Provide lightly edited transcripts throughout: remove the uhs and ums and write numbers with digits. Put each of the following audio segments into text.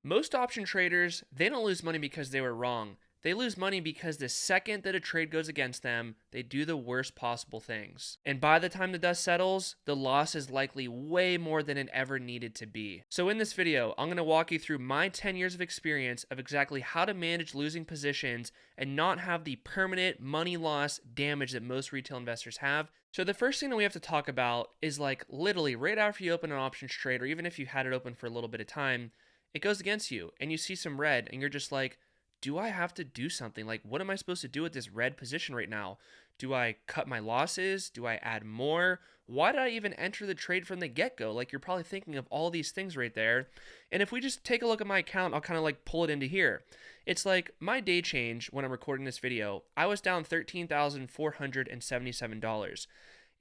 Most option traders, they don't lose money because they were wrong. They lose money because the second that a trade goes against them, they do the worst possible things. And by the time the dust settles, the loss is likely way more than it ever needed to be. So in this video, I'm going to walk you through my 10 years of experience of exactly how to manage losing positions and not have the permanent money loss damage that most retail investors have. So the first thing that we have to talk about is like literally right after you open an options trade, or even if you had it open for a little bit of time, it goes against you and you see some red and you're just like, do I have to do something? Like, what am I supposed to do with this red position right now? Do I cut my losses? Do I add more? Why did I even enter the trade from the get go? Like, you're probably thinking of all these things right there. And if we just take a look at my account, I'll kind of like pull it into here. It's like my day change when I'm recording this video, I was down $13,477.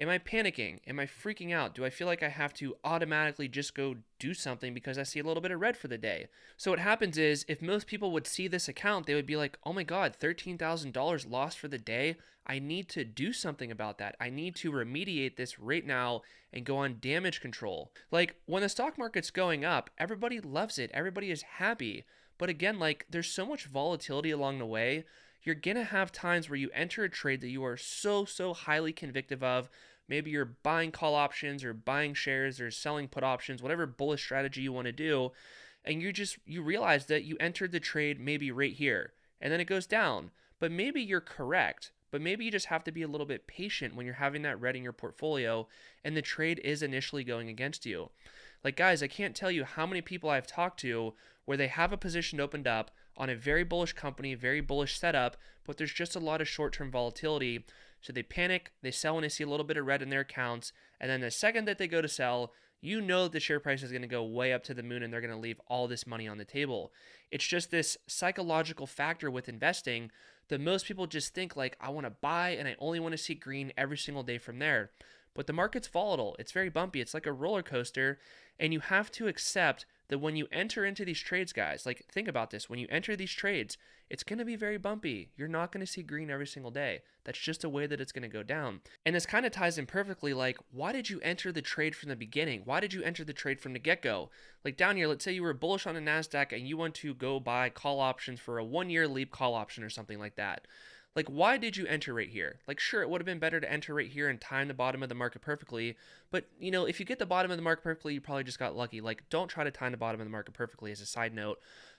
Am I panicking? Am I freaking out? Do I feel like I have to automatically just go do something because I see a little bit of red for the day? So what happens is if most people would see this account, they would be like, oh my God, $13,000 lost for the day. I need to do something about that. I need to remediate this right now and go on damage control. Like when the stock market's going up, everybody loves it. Everybody is happy. But again, like there's so much volatility along the way. You're going to have times where you enter a trade that you are so highly convicted of. Maybe you're buying call options or buying shares or selling put options, whatever bullish strategy you want to do. And you realize that you entered the trade maybe right here and then it goes down. But maybe you're correct. But maybe you just have to be a little bit patient when you're having that red in your portfolio and the trade is initially going against you. Like, guys, I can't tell you how many people I've talked to where they have a position opened up on a very bullish company, very bullish setup, but there's just a lot of short-term volatility. So they panic, they sell when they see a little bit of red in their accounts, and then the second that they go to sell, you know that the share price is going to go way up to the moon and they're going to leave all this money on the table. It's just this psychological factor with investing that most people just think like, I want to buy and I only want to see green every single day from there. But the market's volatile. It's very bumpy. It's like a roller coaster. And you have to accept that when you enter into these trades, guys, like think about this. When you enter these trades, it's going to be very bumpy. You're not going to see green every single day. That's just a way that it's going to go down. And this kind of ties in perfectly like, why did you enter the trade from the beginning? Why did you enter the trade from the get-go? Like down here, let's say you were bullish on the NASDAQ and you want to go buy call options for a 1-year leap call option or something like that. Like, why did you enter right here? Like, sure, it would have been better to enter right here and time the bottom of the market perfectly. But, if you get the bottom of the market perfectly, you probably just got lucky. Like, don't try to time the bottom of the market perfectly as a side note.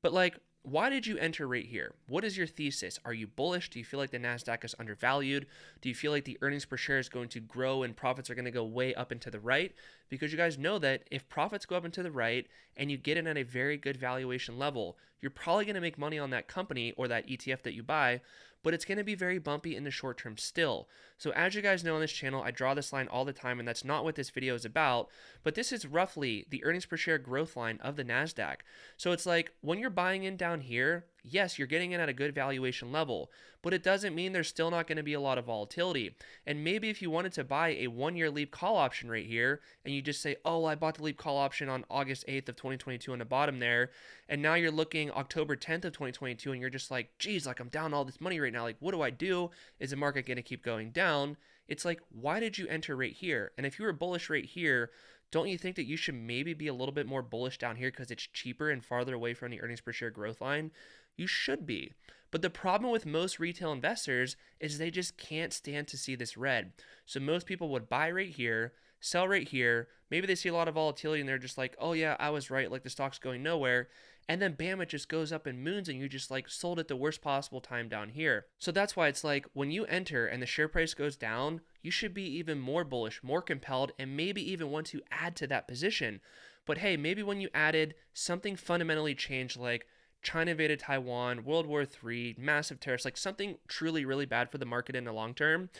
But, like, why did you enter right here? What is your thesis? Are you bullish? Do you feel like the NASDAQ is undervalued? Do you feel like the earnings per share is going to grow and profits are going to go way up and to the right? Because you guys know that if profits go up and to the right and you get in at a very good valuation level, you're probably going to make money on that company or that ETF that you buy, but it's going to be very bumpy in the short term still. So as you guys know on this channel, I draw this line all the time, and that's not what this video is about, but this is roughly the earnings per share growth line of the NASDAQ. So it's like when you're buying in down here, yes, you're getting in at a good valuation level, but it doesn't mean there's still not going to be a lot of volatility. And maybe if you wanted to buy a 1-year leap call option right here, and you just say, oh, I bought the leap call option on August 8th of 2022 on the bottom there, and now you're looking October 10th of 2022, and you're just like, geez, like I'm down all this money right now. Like, what do I do? Is the market going to keep going down? It's like, why did you enter right here? And if you were bullish right here, don't you think that you should maybe be a little bit more bullish down here because it's cheaper and farther away from the earnings per share growth line? You should be. But the problem with most retail investors is they just can't stand to see this red. So most people would buy right here, sell right here. Maybe they see a lot of volatility and they're just like, oh yeah, I was right. Like the stock's going nowhere. And then bam, it just goes up in moons and you just like sold at the worst possible time down here. So that's why it's like when you enter and the share price goes down, you should be even more bullish, more compelled, and maybe even want to add to that position. But hey, maybe when you added, something fundamentally changed, like China invaded Taiwan, World War III, massive tariffs, like something truly really bad for the market in the long term.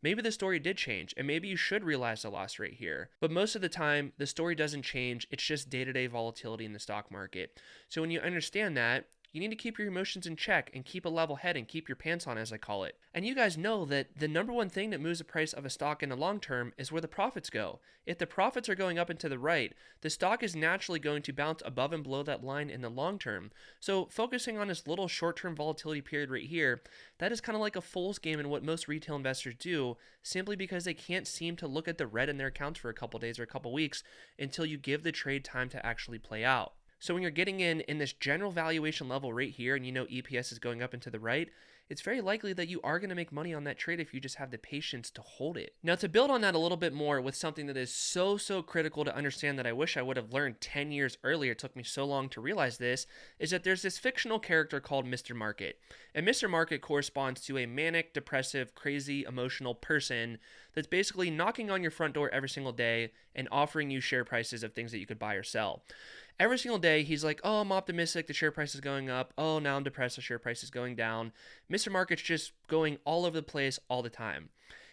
Maybe the story did change and maybe you should realize the loss rate here. But most of the time, the story doesn't change. It's just day-to-day volatility in the stock market. So when you understand that, you need to keep your emotions in check and keep a level head and keep your pants on, as I call it. And you guys know that the number one thing that moves the price of a stock in the long term is where the profits go. If the profits are going up and to the right, the stock is naturally going to bounce above and below that line in the long term. So focusing on this little short-term volatility period right here, that is kind of like a fool's game in what most retail investors do, simply because they can't seem to look at the red in their accounts for a couple days or a couple weeks until you give the trade time to actually play out. So when you're getting in this general valuation level right here, and you know EPS is going up and to the right, it's very likely that you are going to make money on that trade if you just have the patience to hold it. Now, to build on that a little bit more with something that is so critical to understand that I wish I would have learned 10 years earlier, it took me so long to realize this, is that there's this fictional character called Mr. Market. And Mr. Market corresponds to a manic, depressive, crazy, emotional person that's basically knocking on your front door every single day and offering you share prices of things that you could buy or sell. Every single day, he's like, oh, I'm optimistic, the share price is going up. Oh, now I'm depressed, the share price is going down. Mr. Market's just going all over the place all the time.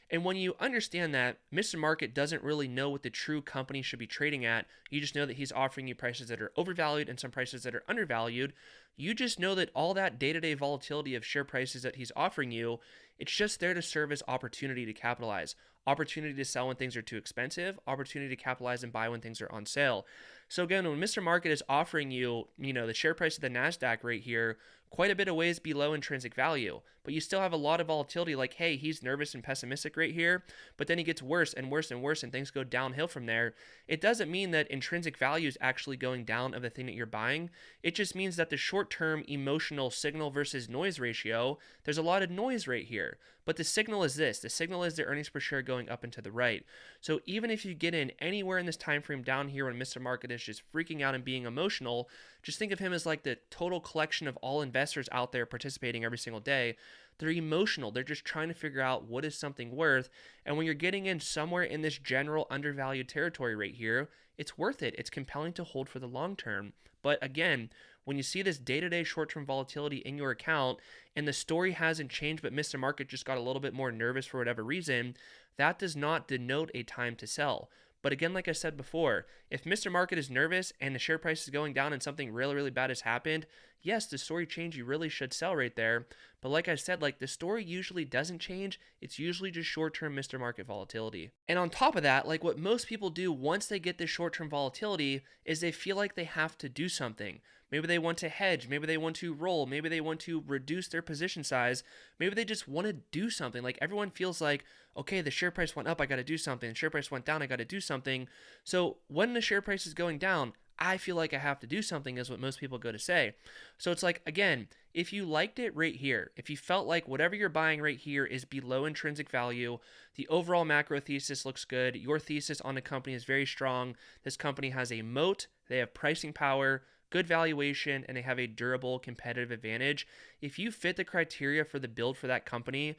And when you understand that, Mr. Market doesn't really know what the true company should be trading at. You just know that he's offering you prices that are overvalued and some prices that are undervalued. You just know that all that day-to-day volatility of share prices that he's offering you, it's just there to serve as opportunity to capitalize. Opportunity to sell when things are too expensive, opportunity to capitalize and buy when things are on sale. So again, when Mr. Market is offering you, the share price of the NASDAQ right here, quite a bit of ways below intrinsic value, but you still have a lot of volatility like, hey, he's nervous and pessimistic right here, but then he gets worse and worse and worse and things go downhill from there. It doesn't mean that intrinsic value is actually going down of the thing that you're buying. It just means that the short-term emotional signal versus noise ratio, there's a lot of noise right here. But the signal is this. The signal is the earnings per share going up and to the right. So even if you get in anywhere in this time frame down here when Mr. Market is just freaking out and being emotional, just think of him as like the total collection of all investors out there participating every single day. They're emotional. They're just trying to figure out what is something worth. And when you're getting in somewhere in this general undervalued territory right here, it's worth it. It's compelling to hold for the long term. But again, when you see this day-to-day short-term volatility in your account and the story hasn't changed, but Mr. Market just got a little bit more nervous for whatever reason, that does not denote a time to sell. But again, like I said before, if Mr. Market is nervous and the share price is going down and something really bad has happened, yes, the story changed. You really should sell right there. But like I said, like the story usually doesn't change. It's usually just short-term Mr. Market volatility. And on top of that, like what most people do once they get this short-term volatility is they feel like they have to do something. Maybe they want to hedge. Maybe they want to roll. Maybe they want to reduce their position size. Maybe they just want to do something. Like everyone feels like, okay, the share price went up, I got to do something. The share price went down, I got to do something. So when the share price is going down, I feel like I have to do something is what most people go to say. So it's like, again, if you liked it right here, if you felt like whatever you're buying right here is below intrinsic value, the overall macro thesis looks good, your thesis on the company is very strong, this company has a moat, they have pricing power, good valuation, and they have a durable competitive advantage. If you fit the criteria for the build for that company,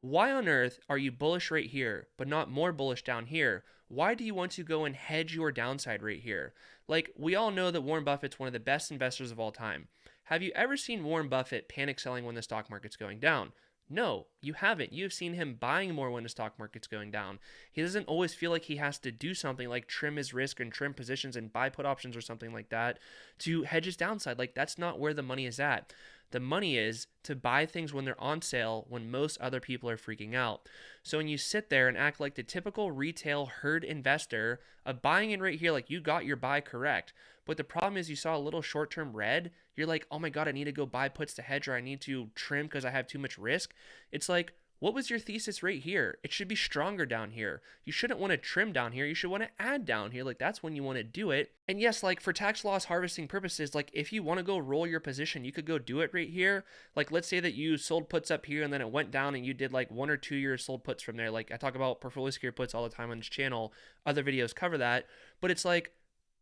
why on earth are you bullish right here, but not more bullish down here? Why do you want to go and hedge your downside right here? Like, we all know that Warren Buffett's one of the best investors of all time. Have you ever seen Warren Buffett panic selling when the stock market's going down? No, you haven't. You've seen him buying more when the stock market's going down. He doesn't always feel like he has to do something like trim his risk and trim positions and buy put options or something like that to hedge his downside. Like, that's not where the money is at. The money is to buy things when they're on sale when most other people are freaking out. So when you sit there and act like the typical retail herd investor of buying in right here, like you got your buy correct, but the problem is you saw a little short-term red, you're like, oh my God, I need to go buy puts to hedge or I need to trim because I have too much risk. It's like, what was your thesis right here? It should be stronger down here. You shouldn't want to trim down here. You should want to add down here. Like that's when you want to do it. And yes, like for tax loss harvesting purposes, like if you want to go roll your position, you could go do it right here. Like let's say that you sold puts up here and then it went down and you did like 1 or 2 years sold puts from there. Like I talk about portfolio secure puts all the time on this channel. Other videos cover that. But it's like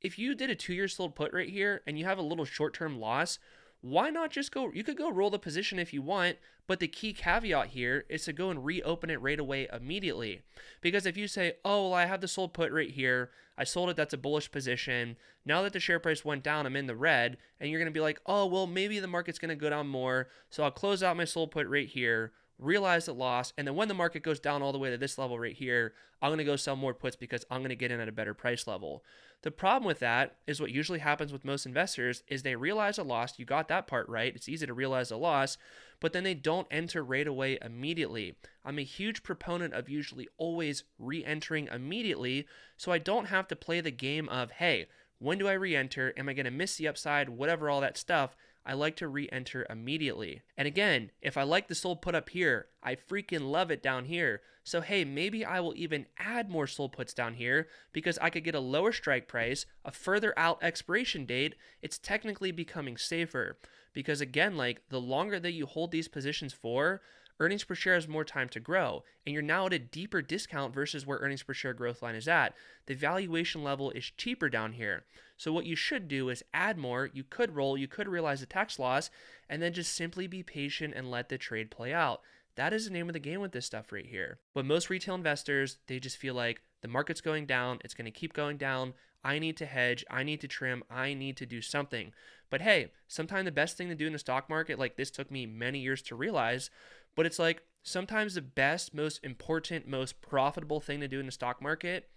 if you did a 2-year sold put right here and you have a little short-term loss, why not just go, you could go roll the position if you want, but the key caveat here is to go and reopen it right away immediately. Because if you say, oh, well, I have the sold put right here, I sold it, that's a bullish position, now that the share price went down, I'm in the red, and you're going to be like, oh, well, maybe the market's going to go down more, so I'll close out my sold put right here, realize the loss, and then when the market goes down all the way to this level right here, I'm going to go sell more puts because I'm going to get in at a better price level. The problem with that is what usually happens with most investors is they realize a loss. You got that part right. It's easy to realize a loss, but then they don't enter right away immediately. I'm a huge proponent of usually always re-entering immediately so I don't have to play the game of, hey, when do I re-enter? Am I going to miss the upside? Whatever, all that stuff. I like to re-enter immediately. And again, if I like the sold put up here, I freaking love it down here. So hey, maybe I will even add more sold puts down here because I could get a lower strike price, a further out expiration date. It's technically becoming safer because again, like the longer that you hold these positions for, earnings per share has more time to grow, and you're now at a deeper discount versus where earnings per share growth line is at. The valuation level is cheaper down here. So what you should do is add more. You could roll, you could realize the tax loss, and then just simply be patient and let the trade play out. That is the name of the game with this stuff right here. But most retail investors, they just feel like the market's going down, it's going to keep going down. I need to hedge, I need to trim, I need to do something. But hey, sometimes the best thing to do in the stock market, like this took me many years to realize, but it's like sometimes the best, most important, most profitable thing to do in the stock market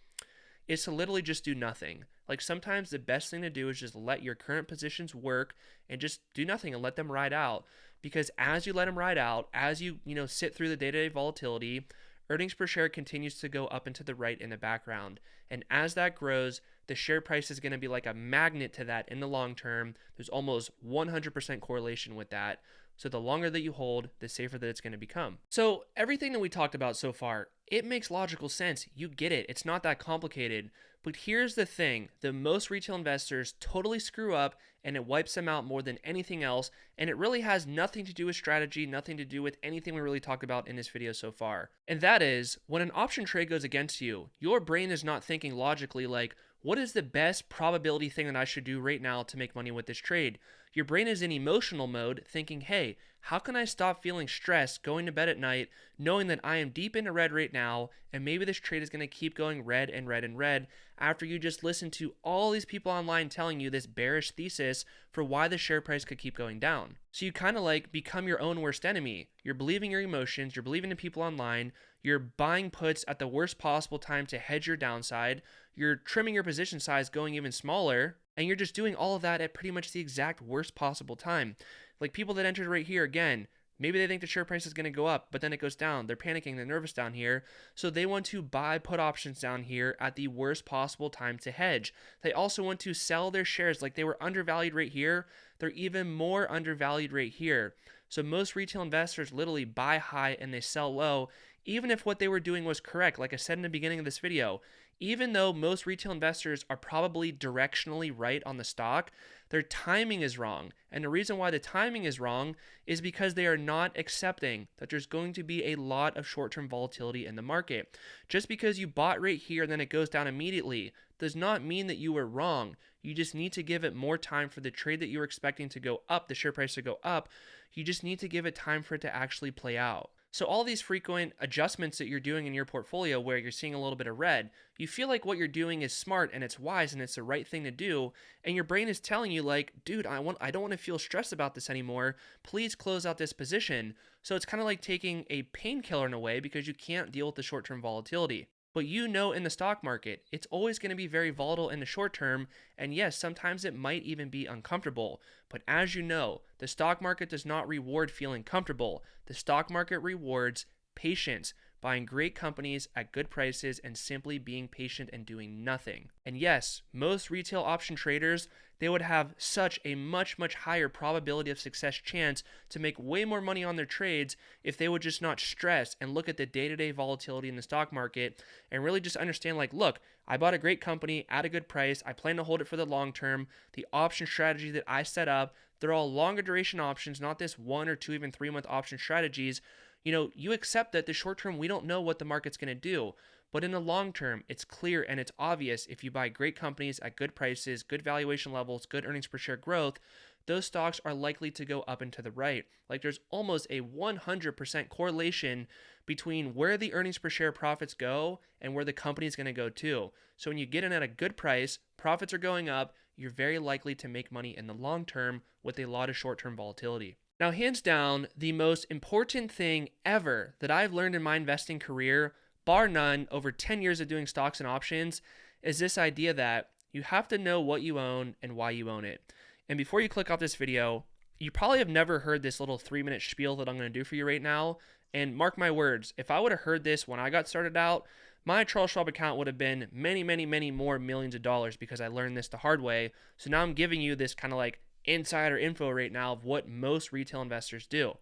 is to literally just do nothing. Like sometimes the best thing to do is just let your current positions work and just do nothing and let them ride out. Because as you let them ride out, as you sit through the day-to-day volatility, earnings per share continues to go up and to the right in the background. And as that grows, the share price is going to be like a magnet to that in the long term. There's almost 100% correlation with that. So the longer that you hold, the safer that it's going to become. So everything that we talked about so far, it makes logical sense. You get it. It's not that complicated. But here's the thing. The most retail investors totally screw up and it wipes them out more than anything else. And it really has nothing to do with strategy, nothing to do with anything we really talked about in this video so far. And that is, when an option trade goes against you, your brain is not thinking logically like, what is the best probability thing that I should do right now to make money with this trade? Your brain is in emotional mode thinking, hey, how can I stop feeling stressed going to bed at night knowing that I am deep into red right now and maybe this trade is going to keep going red and red and red after you just listen to all these people online telling you this bearish thesis for why the share price could keep going down. So you kind of like become your own worst enemy. You're believing your emotions, you're believing in people online, you're buying puts at the worst possible time to hedge your downside, you're trimming your position size going even smaller, and you're just doing all of that at pretty much the exact worst possible time. Like people that entered right here, again, maybe they think the share price is going to go up, but then it goes down. They're panicking, they're nervous down here. So they want to buy put options down here at the worst possible time to hedge. They also want to sell their shares like they were undervalued right here. They're even more undervalued right here. So most retail investors literally buy high and they sell low, even if what they were doing was correct. Like I said in the beginning of this video, even though most retail investors are probably directionally right on the stock, their timing is wrong. And the reason why the timing is wrong is because they are not accepting that there's going to be a lot of short-term volatility in the market. Just because you bought right here and then it goes down immediately does not mean that you were wrong. You just need to give it more time for the trade that you were expecting to go up, the share price to go up. You just need to give it time for it to actually play out. So all these frequent adjustments that you're doing in your portfolio where you're seeing a little bit of red, you feel like what you're doing is smart and it's wise and it's the right thing to do, and your brain is telling you like, dude, I don't want to feel stressed about this anymore. Please close out this position. So it's kind of like taking a painkiller in a way because you can't deal with the short-term volatility. But in the stock market, it's always going to be very volatile in the short term, and yes, sometimes it might even be uncomfortable. But as you know, the stock market does not reward feeling comfortable. The stock market rewards patience, buying great companies at good prices and simply being patient and doing nothing. And yes, most retail option traders, they would have such a much, much higher probability of success chance to make way more money on their trades if they would just not stress and look at the day-to-day volatility in the stock market and really just understand like, look, I bought a great company at a good price. I plan to hold it for the long term. The option strategy that I set up, they're all longer duration options, not this 1 or 2, even 3 month option strategies. You accept that the short term, we don't know what the market's going to do. But in the long term, it's clear and it's obvious if you buy great companies at good prices, good valuation levels, good earnings per share growth, those stocks are likely to go up and to the right. Like there's almost a 100% correlation between where the earnings per share profits go and where the company is going to go to. So when you get in at a good price, profits are going up, you're very likely to make money in the long term with a lot of short-term volatility. Now, hands down, the most important thing ever that I've learned in my investing career, bar none, over 10 years of doing stocks and options, is this idea that you have to know what you own and why you own it. And before you click off this video, you probably have never heard this little 3-minute spiel that I'm going to do for you right now. And mark my words, if I would have heard this when I got started out, my Charles Schwab account would have been many, many, many more millions of dollars because I learned this the hard way. So now I'm giving you this kind of like insider info right now of what most retail investors do.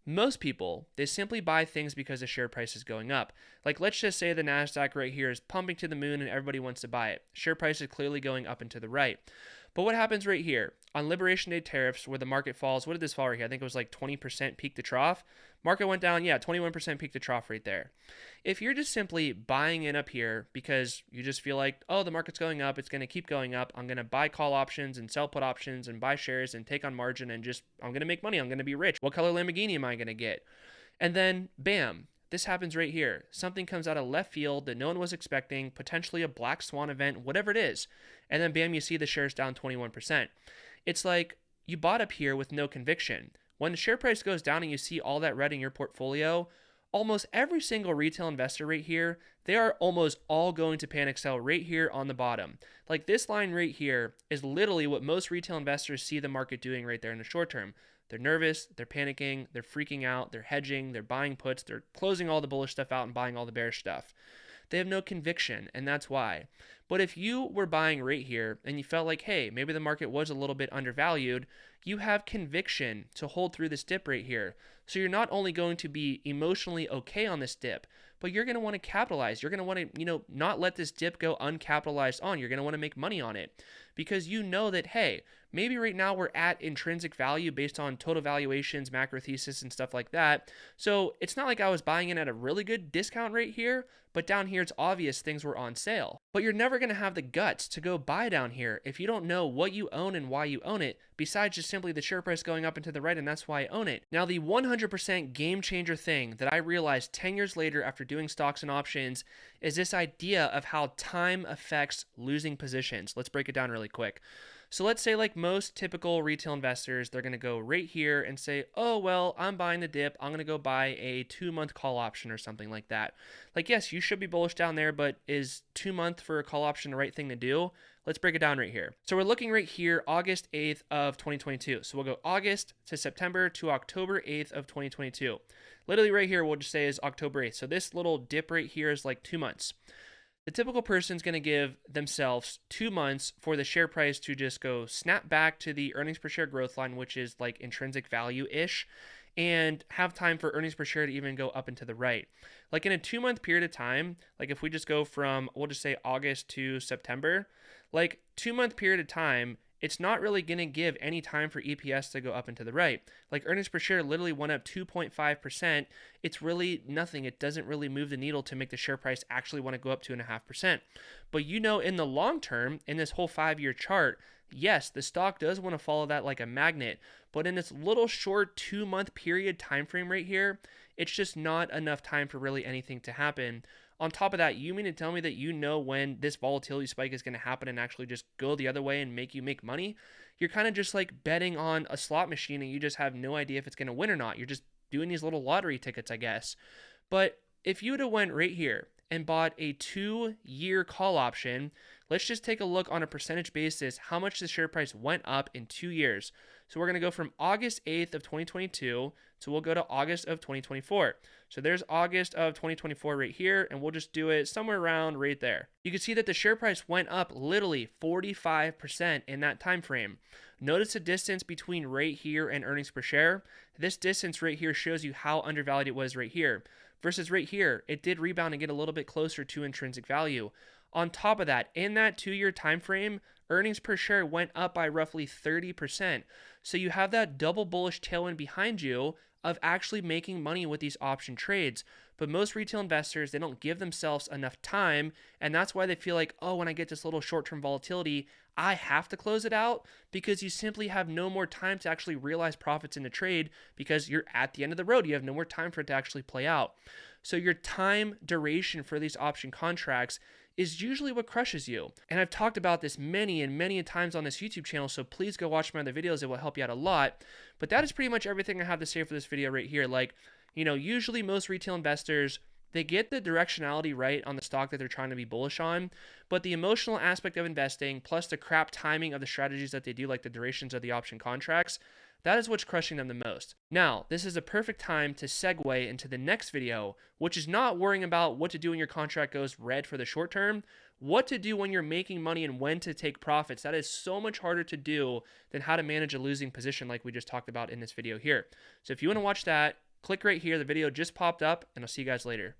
Most people, they simply buy things because the share price is going up. Like, let's just say the NASDAQ right here is pumping to the moon and everybody wants to buy it. Share price is clearly going up and to the right. But what happens right here? On Liberation Day tariffs, where the market falls, what did this fall right here? I think it was like 20% peak to trough. Market went down, 21% peak to trough right there. If you're just simply buying in up here because you just feel like, oh, the market's going up, it's going to keep going up, I'm going to buy call options and sell put options and buy shares and take on margin and just, I'm going to make money, I'm going to be rich. What color Lamborghini am I going to get? And then, bam, this happens right here. Something comes out of left field that no one was expecting, potentially a black swan event, whatever it is. And then bam, you see the shares down 21%. It's like you bought up here with no conviction. When the share price goes down and you see all that red in your portfolio, almost every single retail investor right here, they are almost all going to panic sell right here on the bottom. Like this line right here is literally what most retail investors see the market doing right there in the short term. They're nervous, they're panicking, they're freaking out, they're hedging, they're buying puts, they're closing all the bullish stuff out and buying all the bearish stuff. They have no conviction, and that's why. But if you were buying right here and you felt like, hey, maybe the market was a little bit undervalued, you have conviction to hold through this dip right here. So you're not only going to be emotionally okay on this dip, but you're going to want to capitalize. You're going to want to, not let this dip go uncapitalized on. You're going to want to make money on it because you know that, hey, maybe right now we're at intrinsic value based on total valuations, macro thesis, and stuff like that. So it's not like I was buying in at a really good discount rate here, but down here it's obvious things were on sale. But you're never going to have the guts to go buy down here if you don't know what you own and why you own it, besides just simply the share price going up and to the right, and that's why I own it. Now, the 100% game changer thing that I realized 10 years later after doing stocks and options is this idea of how time affects losing positions. Let's break it down really quick. So let's say like most typical retail investors, they're going to go right here and say, oh, well, I'm buying the dip. I'm going to go buy a 2-month call option or something like that. Like, yes, you should be bullish down there, but is 2 month for a call option the right thing to do? Let's break it down right here. So we're looking right here, August 8th of 2022. So we'll go August to September to October 8th of 2022. Literally right here, we'll just say is October 8th. So this little dip right here is like 2 months. The typical person's going to give themselves 2 months for the share price to just go snap back to the earnings per share growth line, which is like intrinsic value-ish, and have time for earnings per share to even go up and to the right. Like in a 2-month period of time, like if we just go from, we'll just say August to September, like 2-month period of time, it's not really going to give any time for EPS to go up and to the right. Like earnings per share literally went up 2.5%. It's really nothing. It doesn't really move the needle to make the share price actually want to go up 2.5%. But in the long term, in this whole 5-year chart, yes, the stock does want to follow that like a magnet. But in this little short 2-month period time frame right here, it's just not enough time for really anything to happen. On top of that, you mean to tell me that when this volatility spike is going to happen and actually just go the other way and make you make money? You're kind of just like betting on a slot machine and you just have no idea if it's going to win or not. You're just doing these little lottery tickets, I guess. But if you would have went right here and bought a 2-year call option, let's just take a look on a percentage basis how much the share price went up in 2 years. So we're going to go from August 8th of 2022 to we'll go to August of 2024. So there's August of 2024 right here, and we'll just do it somewhere around right there. You can see that the share price went up literally 45% in that time frame. Notice the distance between right here and earnings per share. This distance right here shows you how undervalued it was right here. Versus right here, it did rebound and get a little bit closer to intrinsic value. On top of that, in that 2-year time frame, earnings per share went up by roughly 30%. So you have that double bullish tailwind behind you of actually making money with these option trades. But most retail investors, they don't give themselves enough time, and that's why they feel like, oh, when I get this little short-term volatility, I have to close it out, because you simply have no more time to actually realize profits in the trade because you're at the end of the road. You have no more time for it to actually play out. So your time duration for these option contracts is usually what crushes you. And I've talked about this many and many times on this YouTube channel, so please go watch my other videos. It will help you out a lot. But that is pretty much everything I have to say for this video right here. Like, usually most retail investors, they get the directionality right on the stock that they're trying to be bullish on, but the emotional aspect of investing plus the crap timing of the strategies that they do, like the durations of the option contracts, That is what's crushing them the most. Now, this is a perfect time to segue into the next video, which is not worrying about what to do when your contract goes red for the short term, what to do when you're making money and when to take profits. That is so much harder to do than how to manage a losing position like we just talked about in this video here. So if you want to watch that, click right here. The video just popped up, and I'll see you guys later.